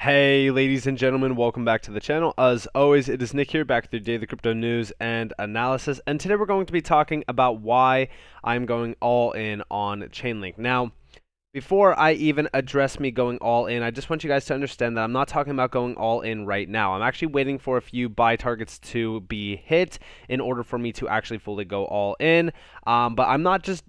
Hey ladies and gentlemen, welcome back to the channel. As always, it is Nick here, back with your daily crypto news and analysis, and today we're going to be talking about why I'm going all in on Chainlink. Now, before I even address me going all in, I just want you guys to understand that I'm not talking about going all in right now. I'm actually waiting for a few buy targets to be hit in order for me to actually fully go all in. But I'm not just,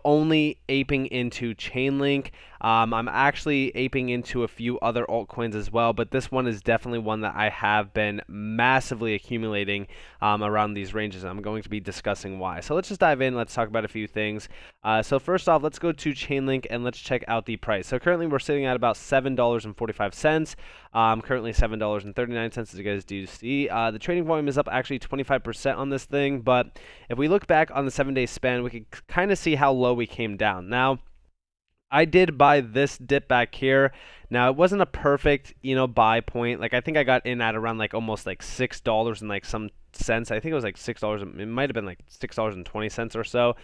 only aping into Chainlink. I'm actually aping into a few other altcoins as well, but this one is definitely one that I have been massively accumulating around these ranges. I'm going to be discussing why. So let's just dive in. Let's talk about a few things. So first off, let's go to Chainlink and let's check out the price. So currently we're sitting at about $7.45. Currently $7.39, as you guys do see. The trading volume is up actually 25% on this thing, but if we look back on the 7-day span, we can kind of see how low we came down. Now, I did buy this dip back here. Now, it wasn't a perfect, buy point. Like, I think I got in at around like almost like $6 and like some cents. I think it was like $6. It might have been like $6.20 or so.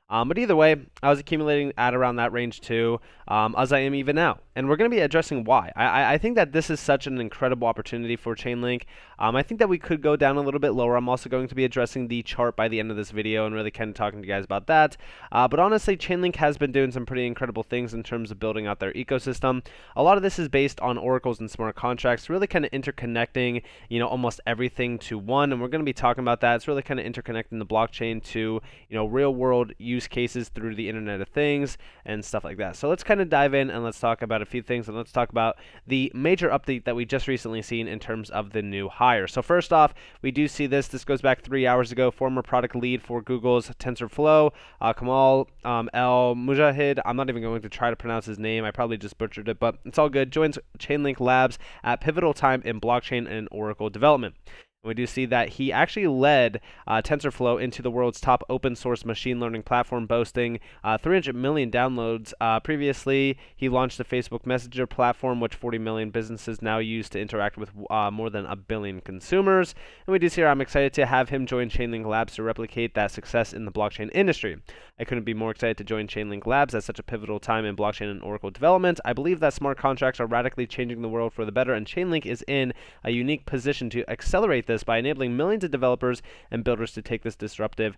But either way, I was accumulating at around that range too, as I am even now. And we're going to be addressing why. I think that this is such an incredible opportunity for Chainlink. I think that we could go down a little bit lower. I'm also going to be addressing the chart by the end of this video and really kind of talking to you guys about that. But honestly, Chainlink has been doing some pretty incredible things in terms of building out their ecosystem. A lot of this is based on oracles and smart contracts, really kind of interconnecting, almost everything to one. And we're going to be talking about that. It's really kind of interconnecting the blockchain to, real world use cases through the Internet of Things and stuff like that. So let's kind of dive in and let's talk about a few things, and let's talk about the major update that we just recently seen in terms of the new hire. So first off, we do see this. This goes back 3 hours ago. Former product lead for Google's TensorFlow, Kamal El Mujahid. I'm not even going to try to pronounce his name. I probably just butchered it, but it's all good. Joins Chainlink Labs at pivotal time in blockchain and Oracle development. We do see that he actually led TensorFlow into the world's top open source machine learning platform, boasting 300 million downloads. Previously, he launched the Facebook Messenger platform, which 40 million businesses now use to interact with more than 1 billion consumers. And we do see here, I'm excited to have him join Chainlink Labs to replicate that success in the blockchain industry. I couldn't be more excited to join Chainlink Labs at such a pivotal time in blockchain and Oracle development. I believe that smart contracts are radically changing the world for the better, and Chainlink is in a unique position to accelerate this by enabling millions of developers and builders to take this disruption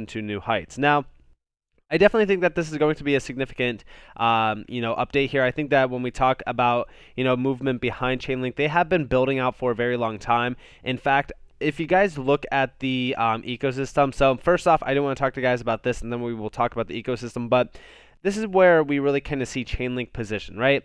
to new heights. Now, I definitely think that this is going to be a significant, update here. I think that when we talk about, movement behind Chainlink, they have been building out for a very long time. In fact, if you guys look at the ecosystem, so first off, I do want to talk to you guys about this, and then we will talk about the ecosystem, but this is where we really kind of see Chainlink position, right?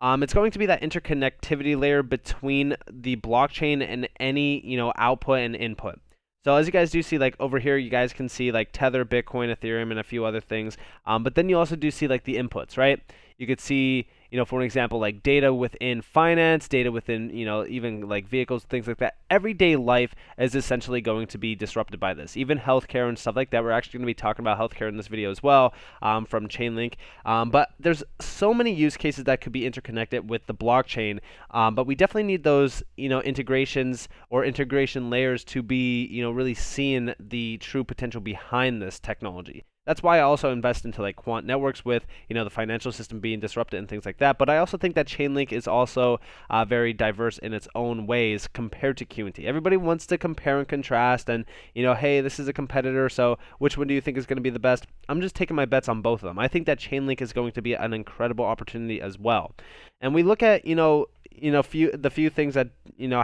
It's going to be that interconnectivity layer between the blockchain and any, output and input. So as you guys do see, like over here, you guys can see like Tether, Bitcoin, Ethereum, and a few other things. But then you also do see like the inputs, right? You could see, for an example, like data within finance, data within, even like vehicles, things like that. Everyday life is essentially going to be disrupted by this. Even healthcare and stuff like that. We're actually going to be talking about healthcare in this video as well, from Chainlink. But there's so many use cases that could be interconnected with the blockchain. But we definitely need those, integrations or integration layers to be, really seeing the true potential behind this technology. That's why I also invest into like quant networks with, the financial system being disrupted and things like that. But I also think that Chainlink is also very diverse in its own ways compared to QNT. Everybody wants to compare and contrast and, hey, this is a competitor, so which one do you think is going to be the best? I'm just taking my bets on both of them. I think that Chainlink is going to be an incredible opportunity as well. And we look at, the few things that,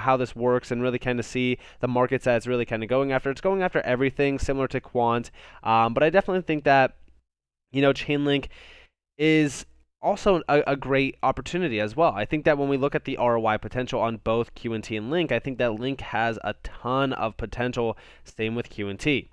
how this works and really kind of see the markets that it's really kind of going after. It's going after everything similar to Quant. But I definitely think that, Chainlink is also a great opportunity as well. I think that when we look at the ROI potential on both QNT and Link, I think that Link has a ton of potential. Same with QNT.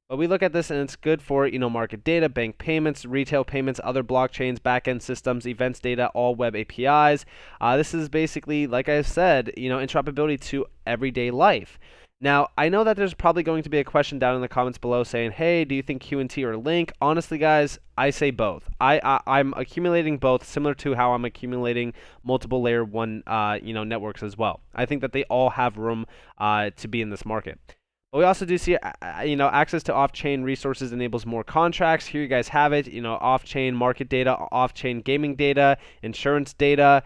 But we look at this and it's good for, market data, bank payments, retail payments, other blockchains, backend systems, events data, all web APIs. This is basically, like I said, interoperability to everyday life. Now, I know that there's probably going to be a question down in the comments below saying, hey, do you think QNT or Link? Honestly, guys, I say both. I'm accumulating both, similar to how I'm accumulating multiple layer one, networks as well. I think that they all have room to be in this market. But we also do see, access to off-chain resources enables more contracts. Here you guys have it, off-chain market data, off-chain gaming data, insurance data.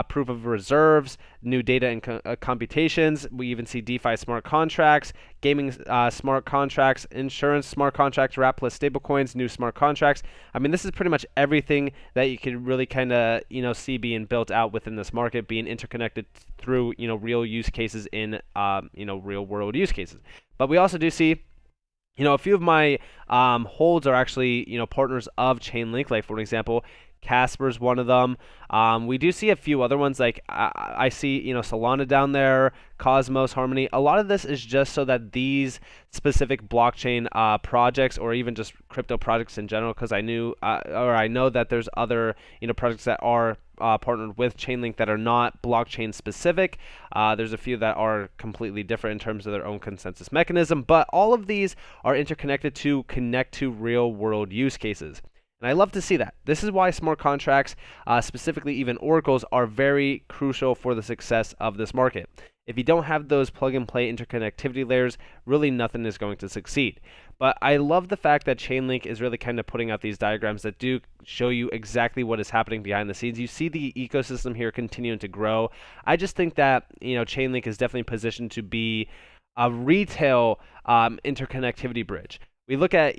proof of reserves, new data and computations. We even see DeFi smart contracts, gaming smart contracts, insurance smart contracts, wrap plus stablecoins, new smart contracts. I mean, this is pretty much everything that you could really kind of see being built out within this market, being interconnected through real use cases in real world use cases. But we also do see a few of my holds are actually partners of Chainlink, like for example Casper's one of them. We do see a few other ones, like I see Solana down there, Cosmos, Harmony. A lot of this is just so that these specific blockchain projects, or even just crypto projects in general, because I know that there's other projects that are partnered with Chainlink that are not blockchain specific. There's a few that are completely different in terms of their own consensus mechanism, but all of these are interconnected to connect to real world use cases. And I love to see that. This is why smart contracts, specifically even oracles, are very crucial for the success of this market. If you don't have those plug-and-play interconnectivity layers, really nothing is going to succeed. But I love the fact that Chainlink is really kind of putting out these diagrams that do show you exactly what is happening behind the scenes. You see the ecosystem here continuing to grow. I just think that Chainlink is definitely positioned to be a retail interconnectivity bridge. We look at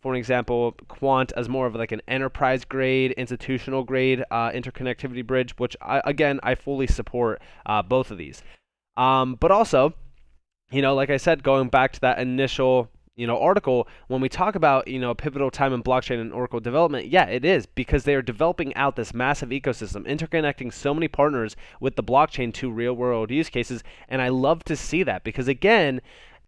for example, Quant as more of like an enterprise grade, institutional grade interconnectivity bridge, which I fully support both of these. But also, like I said, going back to that initial article, when we talk about pivotal time in blockchain and Oracle development, yeah, it is, because they are developing out this massive ecosystem, interconnecting so many partners with the blockchain to real world use cases, and I love to see that, because again,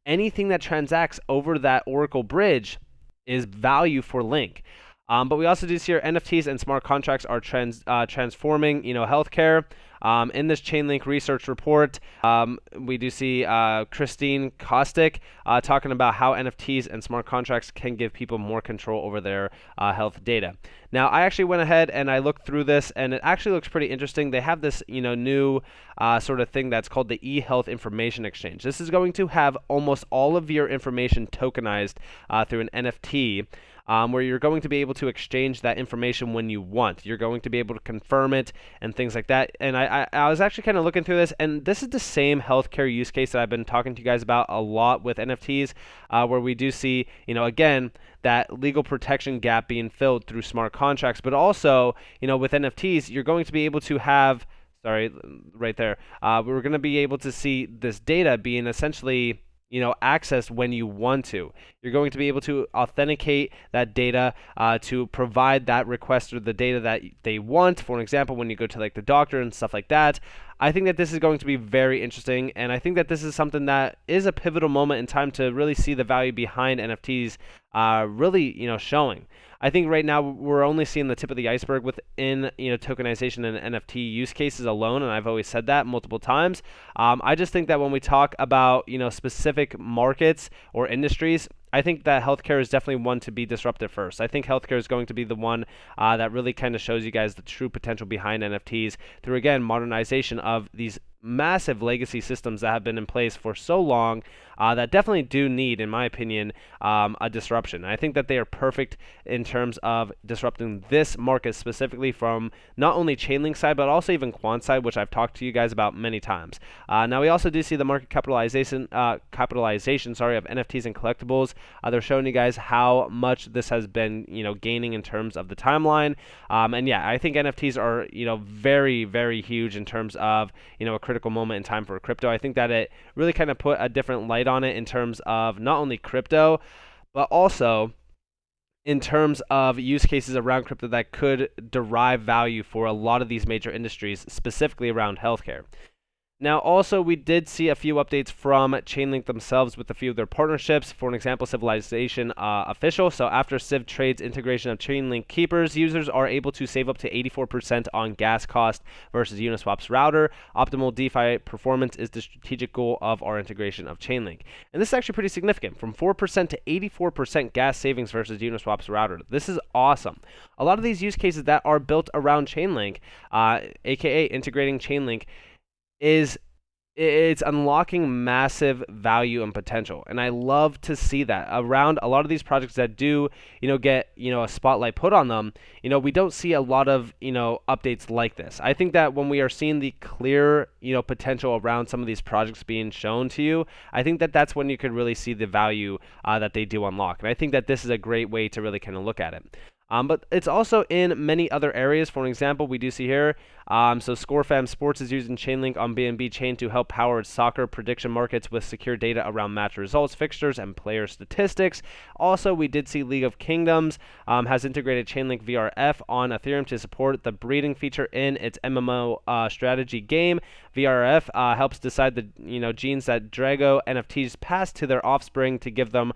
anything that transacts over that Oracle bridge is value for Link. But we also do see our NFTs and smart contracts are transforming healthcare. In this Chainlink research report, we do see Christine Kostick talking about how NFTs and smart contracts can give people more control over their health data. Now, I actually went ahead and I looked through this, and it actually looks pretty interesting. They have this new sort of thing that's called the eHealth Information Exchange. This is going to have almost all of your information tokenized through an NFT. Where you're going to be able to exchange that information when you want. You're going to be able to confirm it and things like that. And I was actually kind of looking through this, and this is the same healthcare use case that I've been talking to you guys about a lot with NFTs, where we do see, again, that legal protection gap being filled through smart contracts, but also, with NFTs, you're going to be able to have, right there, we're going to be able to see this data being essentially accessed when you want to. You're going to be able to authenticate that data to provide that request or the data that they want. For example, when you go to like the doctor and stuff like that. I think that this is going to be very interesting, and I think that this is something that is a pivotal moment in time to really see the value behind NFTs really showing. I think right now we're only seeing the tip of the iceberg within tokenization and NFT use cases alone, and I've always said that multiple times. I just think that when we talk about specific markets or industries, I think that healthcare is definitely one to be disrupted first. I think healthcare is going to be the one that really kind of shows you guys the true potential behind NFTs through, again, modernization of these massive legacy systems that have been in place for so long that definitely do need, in my opinion, a disruption. And I think that they are perfect in terms of disrupting this market specifically from not only Chainlink side, but also even Quant side, which I've talked to you guys about many times. Now, we also do see the market capitalization of NFTs and collectibles. They're showing you guys how much this has been, gaining in terms of the timeline. And yeah, I think NFTs are, very, very huge in terms of, a critical moment in time for crypto. I think that it really kind of put a different light on it in terms of not only crypto, but also in terms of use cases around crypto that could derive value for a lot of these major industries, specifically around healthcare. Now, also, we did see a few updates from Chainlink themselves with a few of their partnerships. For an example, Civilization Official. So after Civ Trade's integration of Chainlink Keepers, users are able to save up to 84% on gas cost versus Uniswap's router. Optimal DeFi performance is the strategic goal of our integration of Chainlink. And this is actually pretty significant, from 4% to 84% gas savings versus Uniswap's router. This is awesome. A lot of these use cases that are built around Chainlink, aka integrating Chainlink, is it's unlocking massive value and potential, and I love to see that around a lot of these projects that do get a spotlight put on them. We don't see a lot of updates like this. I think that when we are seeing the clear potential around some of these projects being shown to you, I think that that's when you could really see the value that they do unlock, and I think that this is a great way to really kind of look at it. But it's also in many other areas. For an example, we do see here, so ScoreFam Sports is using Chainlink on BNB Chain to help power its soccer prediction markets with secure data around match results, fixtures, and player statistics. Also, we did see League of Kingdoms has integrated Chainlink VRF on Ethereum to support the breeding feature in its MMO strategy game. VRF helps decide the genes that Drago NFTs pass to their offspring to give them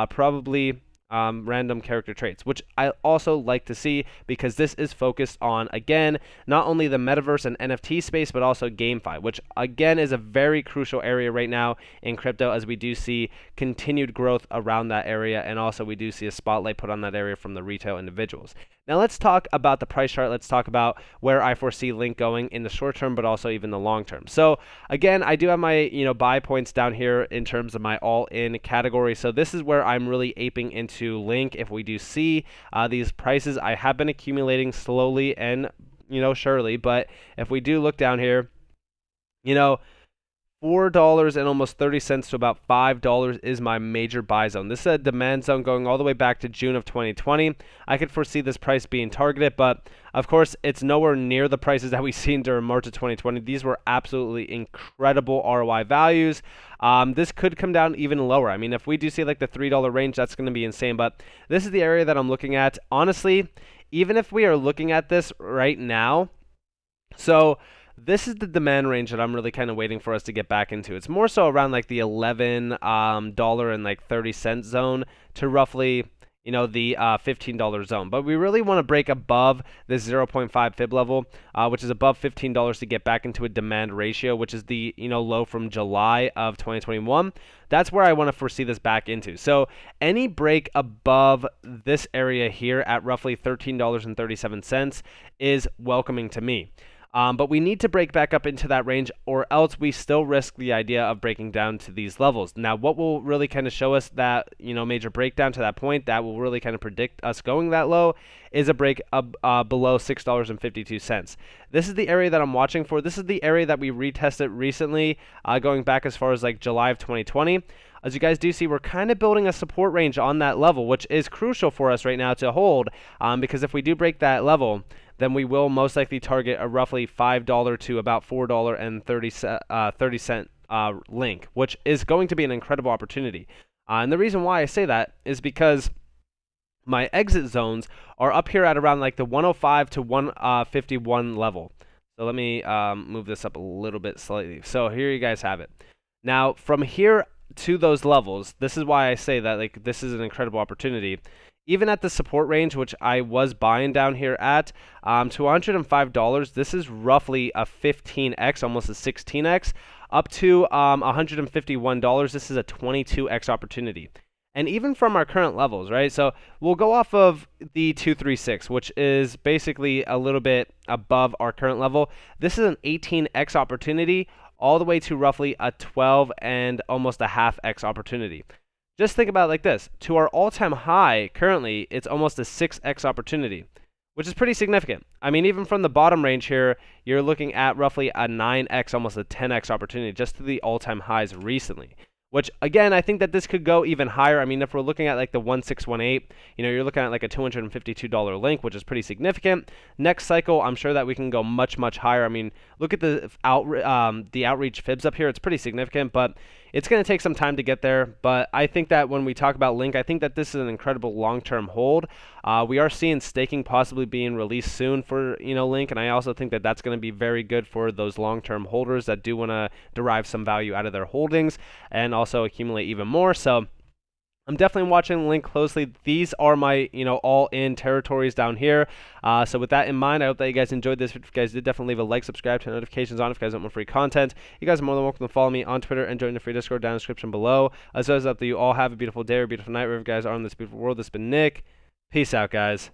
probably random character traits, which I also like to see because this is focused on, again, not only the metaverse and NFT space, but also GameFi, which again is a very crucial area right now in crypto, as we do see continued growth around that area, and also we do see a spotlight put on that area from the retail individuals. Now let's talk about the price chart. Let's talk about where I foresee Link going in the short term, but also even the long term. So again, I do have my buy points down here in terms of my all-in category. So this is where I'm really aping into Link. If we do see these prices, I have been accumulating slowly and surely. But if we do look down here, $4 and almost 30 cents to about $5 is my major buy zone. This is a demand zone going all the way back to June of 2020. I could foresee this price being targeted, but of course, it's nowhere near the prices that we've seen during March of 2020. These were absolutely incredible ROI values. This could come down even lower. I mean, if we do see like the $3 range, that's going to be insane, but this is the area that I'm looking at. Honestly, even if we are looking at this right now, so this is the demand range that I'm really kind of waiting for us to get back into. It's more so around like the $11 and like 30 cent zone to roughly the $15 zone. But we really want to break above this 0.5 fib level, which is above $15 to get back into a demand ratio, which is the low from July of 2021. That's where I want to foresee this back into. So any break above this area here at roughly $13.37 is welcoming to me. But we need to break back up into that range, or else we still risk the idea of breaking down to these levels. Now, what will really kind of show us that major breakdown to that point that will really kind of predict us going that low is a break below $6.52. This is the area that I'm watching for. This is the area that we retested recently, going back as far as like July of 2020. As you guys do see, we're kind of building a support range on that level, which is crucial for us right now to hold, because if we do break that level, then we will most likely target a roughly $5 to about $4.30 link, which is going to be an incredible opportunity. And the reason why I say that is because my exit zones are up here at around like the 105 to 151 level. So let me move this up a little bit slightly. So here you guys have it. Now from here to those levels, this is why I say that like this is an incredible opportunity. Even at the support range, which I was buying down here at $205, this is roughly a 15x, almost a 16x. Up to $151, this is a 22x opportunity. And even from our current levels, right? So we'll go off of the 236, which is basically a little bit above our current level. This is an 18x opportunity, all the way to roughly a 12 and almost a half x opportunity. Just think about it like this. To our all-time high, currently, it's almost a 6x opportunity, which is pretty significant. I mean, even from the bottom range here, you're looking at roughly a 9x, almost a 10x opportunity just to the all-time highs recently. Which, again, I think that this could go even higher. I mean, if we're looking at like the 1618, you're looking at like a $252 link, which is pretty significant. Next cycle, I'm sure that we can go much, much higher. I mean, look at the outreach fibs up here. It's pretty significant, but it's going to take some time to get there. But I think that when we talk about Link, I think that this is an incredible long-term hold. We are seeing staking possibly being released soon for Link, and I also think that that's going to be very good for those long-term holders that do want to derive some value out of their holdings and also accumulate even more. So I'm definitely watching Link closely. These are my all-in territories down here. So with that in mind, I hope that you guys enjoyed this. If you guys did, definitely leave a like, subscribe, turn notifications on if you guys want more free content. You guys are more than welcome to follow me on Twitter and join the free Discord down in the description below. As always, I hope that you all have a beautiful day or beautiful night wherever you guys are in this beautiful world. This has been Nick. Peace out, guys.